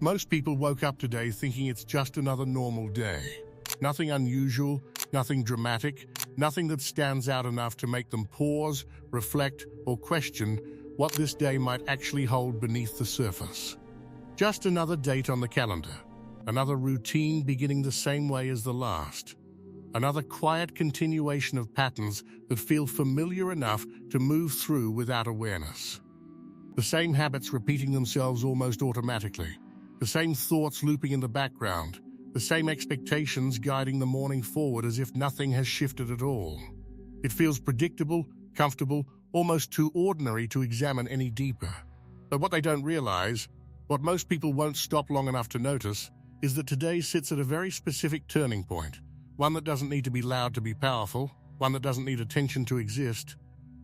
Most people woke up today thinking it's just another normal day. Nothing unusual, nothing dramatic, nothing that stands out enough to make them pause, reflect, or question what this day might actually hold beneath the surface. Just another date on the calendar, another routine beginning the same way as the last, another quiet continuation of patterns that feel familiar enough to move through without awareness. The same habits repeating themselves almost automatically, the same thoughts looping in the background, the same expectations guiding the morning forward as if nothing has shifted at all. It feels predictable, comfortable, almost too ordinary to examine any deeper. But what they don't realize, what most people won't stop long enough to notice, is that today sits at a very specific turning point, one that doesn't need to be loud to be powerful, one that doesn't need attention to exist,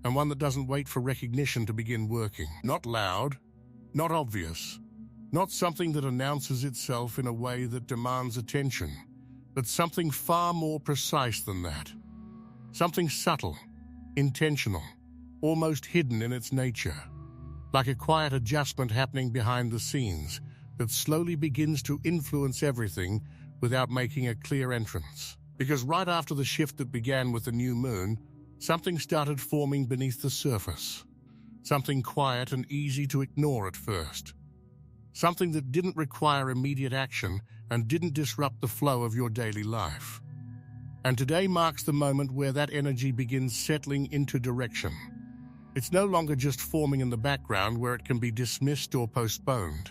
and one that doesn't wait for recognition to begin working. Not loud, not obvious, not something that announces itself in a way that demands attention, but something far more precise than that. Something subtle, intentional, almost hidden in its nature, like a quiet adjustment happening behind the scenes that slowly begins to influence everything without making a clear entrance. Because right after the shift that began with the new moon, something started forming beneath the surface. Something quiet and easy to ignore at first. Something that didn't require immediate action and didn't disrupt the flow of your daily life. And today marks the moment where that energy begins settling into direction. It's no longer just forming in the background where it can be dismissed or postponed.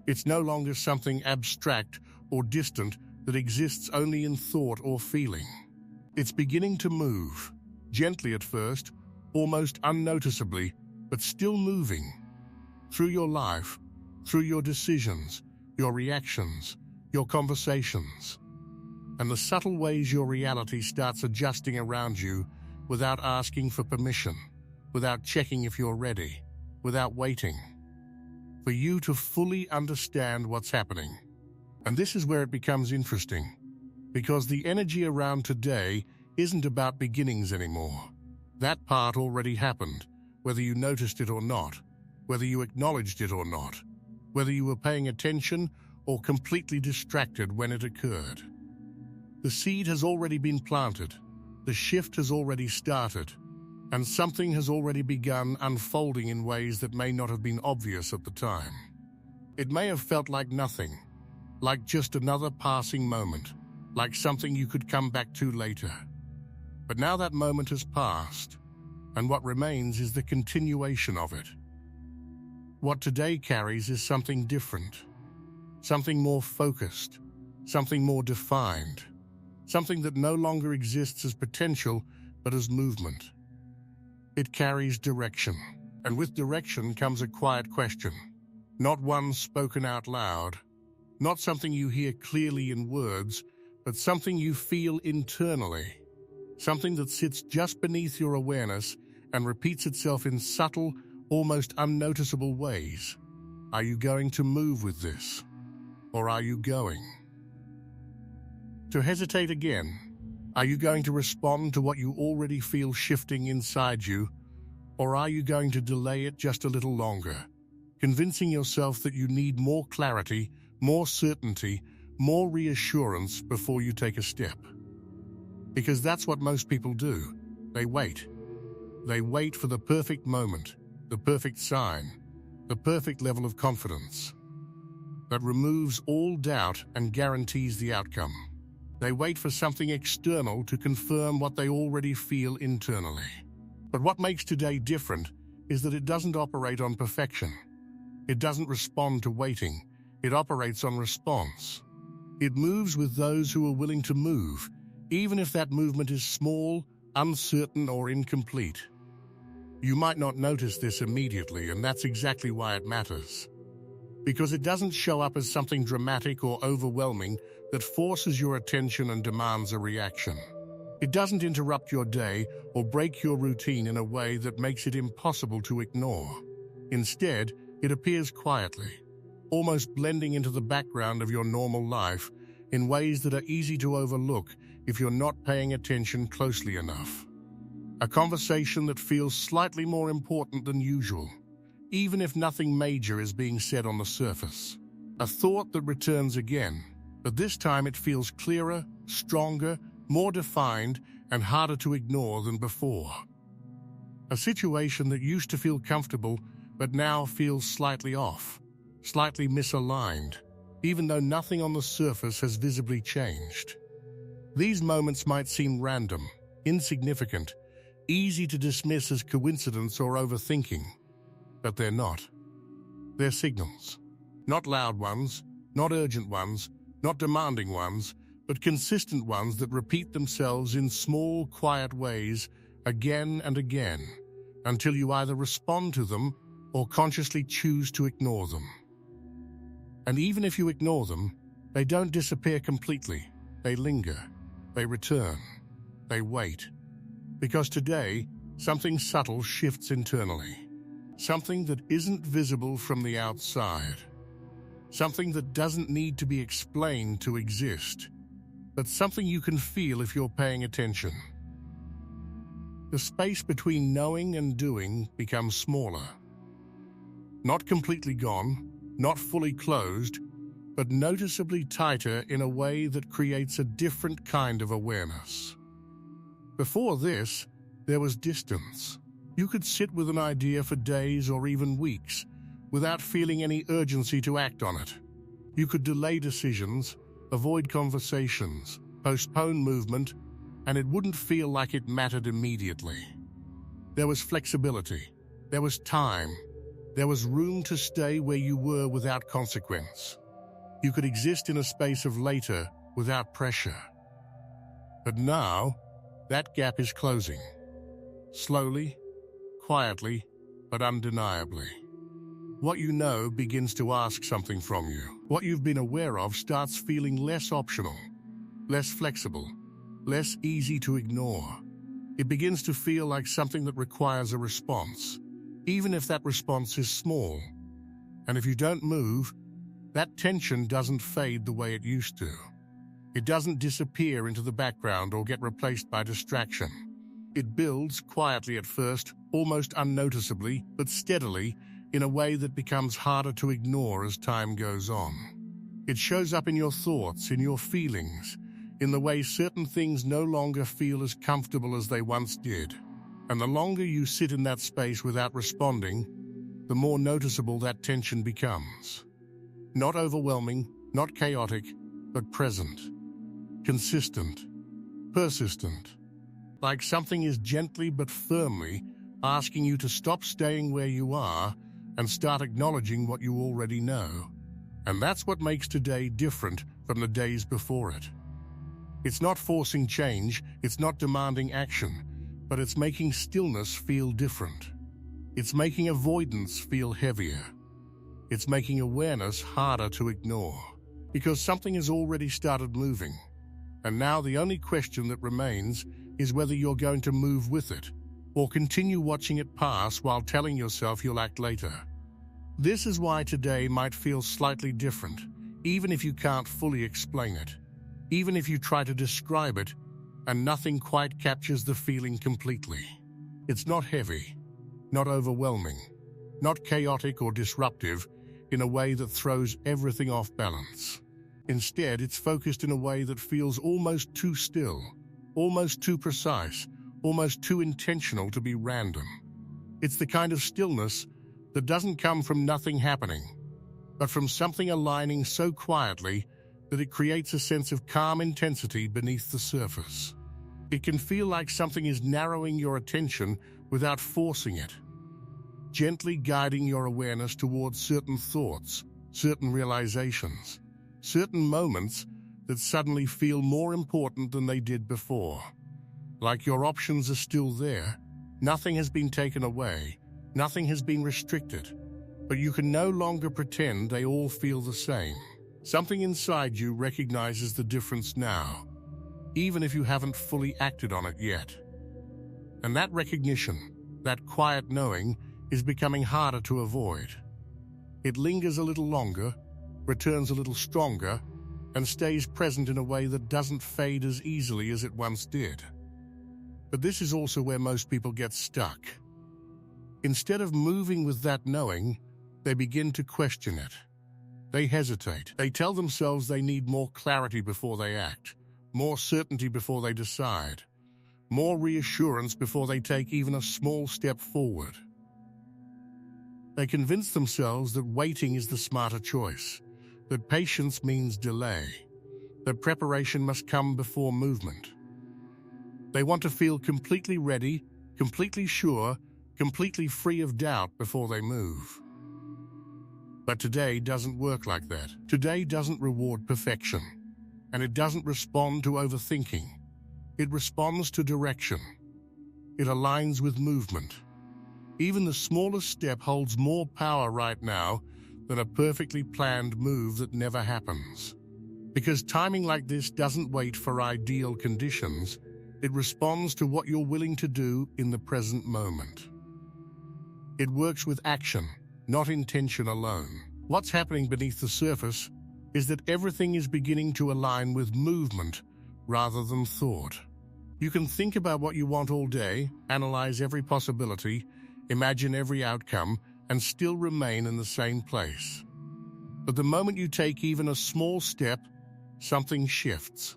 It's no longer something abstract or distant that exists only in thought or feeling. It's beginning to move, gently at first, almost unnoticeably, but still moving, through your life, through your decisions, your reactions, your conversations, and the subtle ways your reality starts adjusting around you without asking for permission, without checking if you're ready, without waiting for you to fully understand what's happening. And this is where it becomes interesting, because the energy around today isn't about beginnings anymore. That part already happened, whether you noticed it or not, whether you acknowledged it or not, whether you were paying attention or completely distracted when it occurred. The seed has already been planted, the shift has already started, and something has already begun unfolding in ways that may not have been obvious at the time. It may have felt like nothing, like just another passing moment, like something you could come back to later. But now that moment has passed, and what remains is the continuation of it. What today carries is something different, something more focused, something more defined, something that no longer exists as potential but as movement. It carries direction, and with direction comes a quiet question, not one spoken out loud, not something you hear clearly in words, but something you feel internally, something that sits just beneath your awareness and repeats itself in subtle, almost unnoticeable ways. Are you going to move with this? Or are you going to hesitate again? Are you going to respond to what you already feel shifting inside you? Or are you going to delay it just a little longer, convincing yourself that you need more clarity, more certainty, more reassurance before you take a step? Because that's what most people do. They wait. They wait for the perfect moment, the perfect sign, the perfect level of confidence that removes all doubt and guarantees the outcome. They wait for something external to confirm what they already feel internally. But what makes today different is that it doesn't operate on perfection. It doesn't respond to waiting. It operates on response. It moves with those who are willing to move, even if that movement is small, uncertain, or incomplete. You might not notice this immediately, and that's exactly why it matters. Because it doesn't show up as something dramatic or overwhelming that forces your attention and demands a reaction. It doesn't interrupt your day or break your routine in a way that makes it impossible to ignore. Instead, it appears quietly, almost blending into the background of your normal life in ways that are easy to overlook if you're not paying attention closely enough. A conversation that feels slightly more important than usual, even if nothing major is being said on the surface. A thought that returns again, but this time it feels clearer, stronger, more defined, and harder to ignore than before. A situation that used to feel comfortable, but now feels slightly off, slightly misaligned, even though nothing on the surface has visibly changed. These moments might seem random, insignificant, easy to dismiss as coincidence or overthinking, but they're not. They're signals. Not loud ones, not urgent ones, not demanding ones, but consistent ones that repeat themselves in small, quiet ways again and again, until you either respond to them or consciously choose to ignore them. And even if you ignore them, they don't disappear completely. They linger. They return. They wait. Because today, something subtle shifts internally. Something that isn't visible from the outside. Something that doesn't need to be explained to exist, but something you can feel if you're paying attention. The space between knowing and doing becomes smaller. Not completely gone, not fully closed, but noticeably tighter in a way that creates a different kind of awareness. Before this, there was distance. You could sit with an idea for days or even weeks without feeling any urgency to act on it. You could delay decisions, avoid conversations, postpone movement, and it wouldn't feel like it mattered immediately. There was flexibility. There was time. There was room to stay where you were without consequence. You could exist in a space of later without pressure. But now, that gap is closing. Slowly, quietly, but undeniably. What you know begins to ask something from you. What you've been aware of starts feeling less optional, less flexible, less easy to ignore. It begins to feel like something that requires a response, even if that response is small. And if you don't move, that tension doesn't fade the way it used to. It doesn't disappear into the background or get replaced by distraction. It builds quietly at first, almost unnoticeably, but steadily, in a way that becomes harder to ignore as time goes on. It shows up in your thoughts, in your feelings, in the way certain things no longer feel as comfortable as they once did. And the longer you sit in that space without responding, the more noticeable that tension becomes. Not overwhelming, not chaotic, but present. Consistent. Persistent. Like something is gently but firmly asking you to stop staying where you are and start acknowledging what you already know. And that's what makes today different from the days before it. It's not forcing change, it's not demanding action, but it's making stillness feel different. It's making avoidance feel heavier. It's making awareness harder to ignore, because something has already started moving. And now the only question that remains is whether you're going to move with it, or continue watching it pass while telling yourself you'll act later. This is why today might feel slightly different, even if you can't fully explain it, even if you try to describe it, and nothing quite captures the feeling completely. It's not heavy, not overwhelming, not chaotic or disruptive in a way that throws everything off balance. Instead, it's focused in a way that feels almost too still, almost too precise, almost too intentional to be random. It's the kind of stillness that doesn't come from nothing happening, but from something aligning so quietly that it creates a sense of calm intensity beneath the surface. It can feel like something is narrowing your attention without forcing it, gently guiding your awareness towards certain thoughts, certain realizations, certain moments that suddenly feel more important than they did before. Like your options are still there, nothing has been taken away, nothing has been restricted, but you can no longer pretend they all feel the same. Something inside you recognizes the difference now, even if you haven't fully acted on it yet. And that recognition, that quiet knowing, is becoming harder to avoid. It lingers a little longer, returns a little stronger, and stays present in a way that doesn't fade as easily as it once did. But this is also where most people get stuck. Instead of moving with that knowing, they begin to question it. They hesitate. They tell themselves they need more clarity before they act, more certainty before they decide, more reassurance before they take even a small step forward. They convince themselves that waiting is the smarter choice, that patience means delay, that preparation must come before movement. They want to feel completely ready, completely sure, completely free of doubt before they move. But today doesn't work like that. Today doesn't reward perfection, and it doesn't respond to overthinking. It responds to direction. It aligns with movement. Even the smallest step holds more power right now than a perfectly planned move that never happens. Because timing like this doesn't wait for ideal conditions, it responds to what you're willing to do in the present moment. It works with action, not intention alone. What's happening beneath the surface is that everything is beginning to align with movement rather than thought. You can think about what you want all day, analyze every possibility, imagine every outcome, and still remain in the same place. But the moment you take even a small step, something shifts.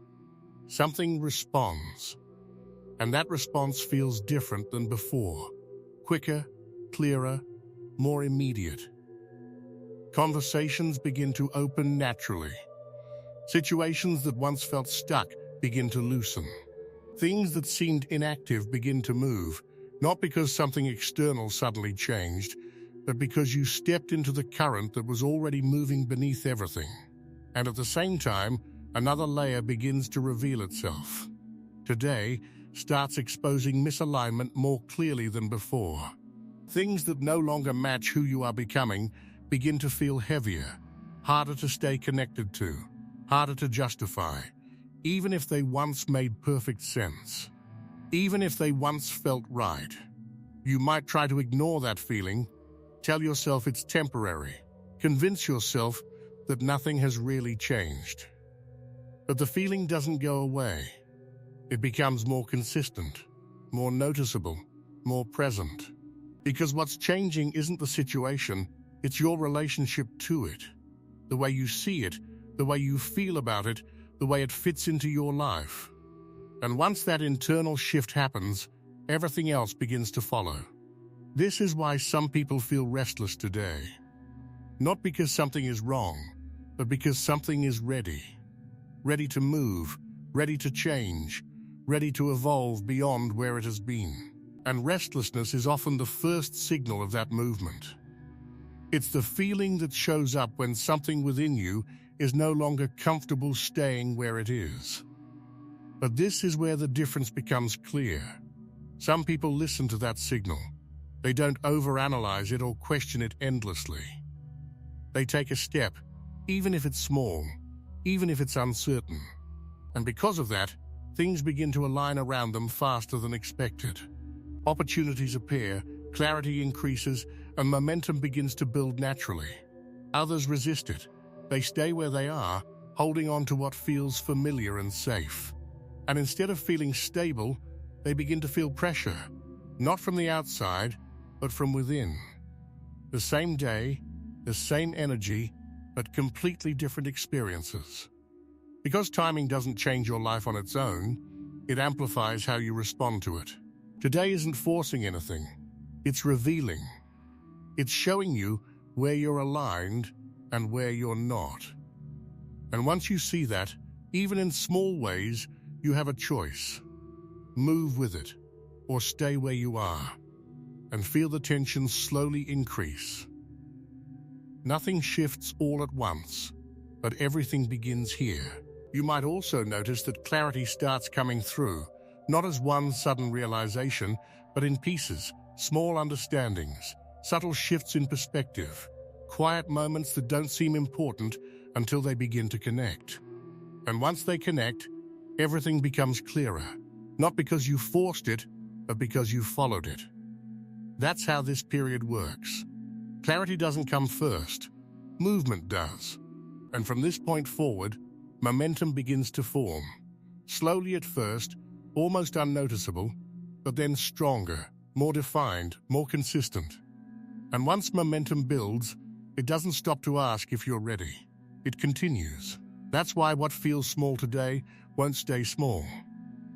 Something responds. And that response feels different than before. Quicker, clearer, more immediate. Conversations begin to open naturally. Situations that once felt stuck begin to loosen. Things that seemed inactive begin to move, not because something external suddenly changed, but because you stepped into the current that was already moving beneath everything. And at the same time, another layer begins to reveal itself. Today starts exposing misalignment more clearly than before. Things that no longer match who you are becoming begin to feel heavier, harder to stay connected to, harder to justify, even if they once made perfect sense. Even if they once felt right. You might try to ignore that feeling, tell yourself it's temporary, convince yourself that nothing has really changed. But the feeling doesn't go away. It becomes more consistent, more noticeable, more present. Because what's changing isn't the situation, it's your relationship to it. The way you see it, the way you feel about it, the way it fits into your life. And once that internal shift happens, everything else begins to follow. This is why some people feel restless today. Not because something is wrong, but because something is ready. Ready to move, ready to change, ready to evolve beyond where it has been. And restlessness is often the first signal of that movement. It's the feeling that shows up when something within you is no longer comfortable staying where it is. But this is where the difference becomes clear. Some people listen to that signal. They don't overanalyze it or question it endlessly. They take a step, even if it's small, even if it's uncertain. And because of that, things begin to align around them faster than expected. Opportunities appear, clarity increases, and momentum begins to build naturally. Others resist it. They stay where they are, holding on to what feels familiar and safe. And instead of feeling stable, they begin to feel pressure, not from the outside, but from within. The same day, the same energy, but completely different experiences. Because timing doesn't change your life on its own, it amplifies how you respond to it. Today isn't forcing anything. It's revealing. It's showing you where you're aligned and where you're not. And once you see that, even in small ways, you have a choice. Move with it, or stay where you are, and feel the tension slowly increase. Nothing shifts all at once, but everything begins here. You might also notice that clarity starts coming through, not as one sudden realization, but in pieces, small understandings, subtle shifts in perspective, quiet moments that don't seem important until they begin to connect. And once they connect, everything becomes clearer, not because you forced it, but because you followed it. That's how this period works. Clarity doesn't come first, movement does. And from this point forward, momentum begins to form. Slowly at first, almost unnoticeable, but then stronger, more defined, more consistent. And once momentum builds, it doesn't stop to ask if you're ready. it continues. That's why what feels small today won't stay small.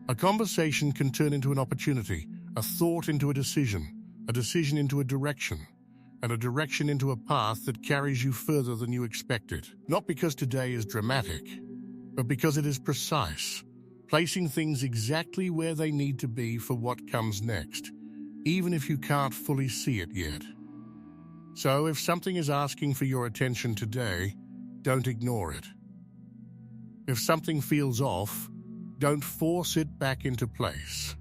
A conversation can turn into an opportunity, a thought into a decision into a direction, and a direction into a path that carries you further than you expected. Not because today is dramatic, but because it is precise, placing things exactly where they need to be for what comes next, even if you can't fully see it yet. So if something is asking for your attention today, don't ignore it. If something feels off, don't force it back into place.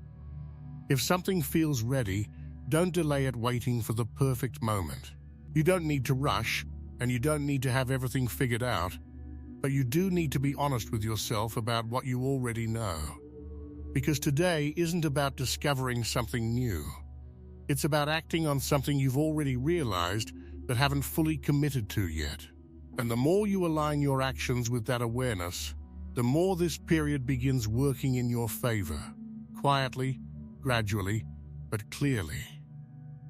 If something feels ready, don't delay it waiting for the perfect moment. You don't need to rush, and you don't need to have everything figured out, but you do need to be honest with yourself about what you already know. Because today isn't about discovering something new. It's about acting on something you've already realized but haven't fully committed to yet. And the more you align your actions with that awareness, the more this period begins working in your favor, quietly, gradually, but clearly.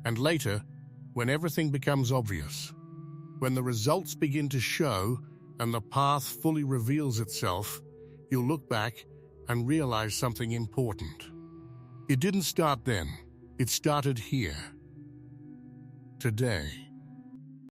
And later, when everything becomes obvious, when the results begin to show and the path fully reveals itself, you'll look back and realize something important. It didn't start then. It started here, today.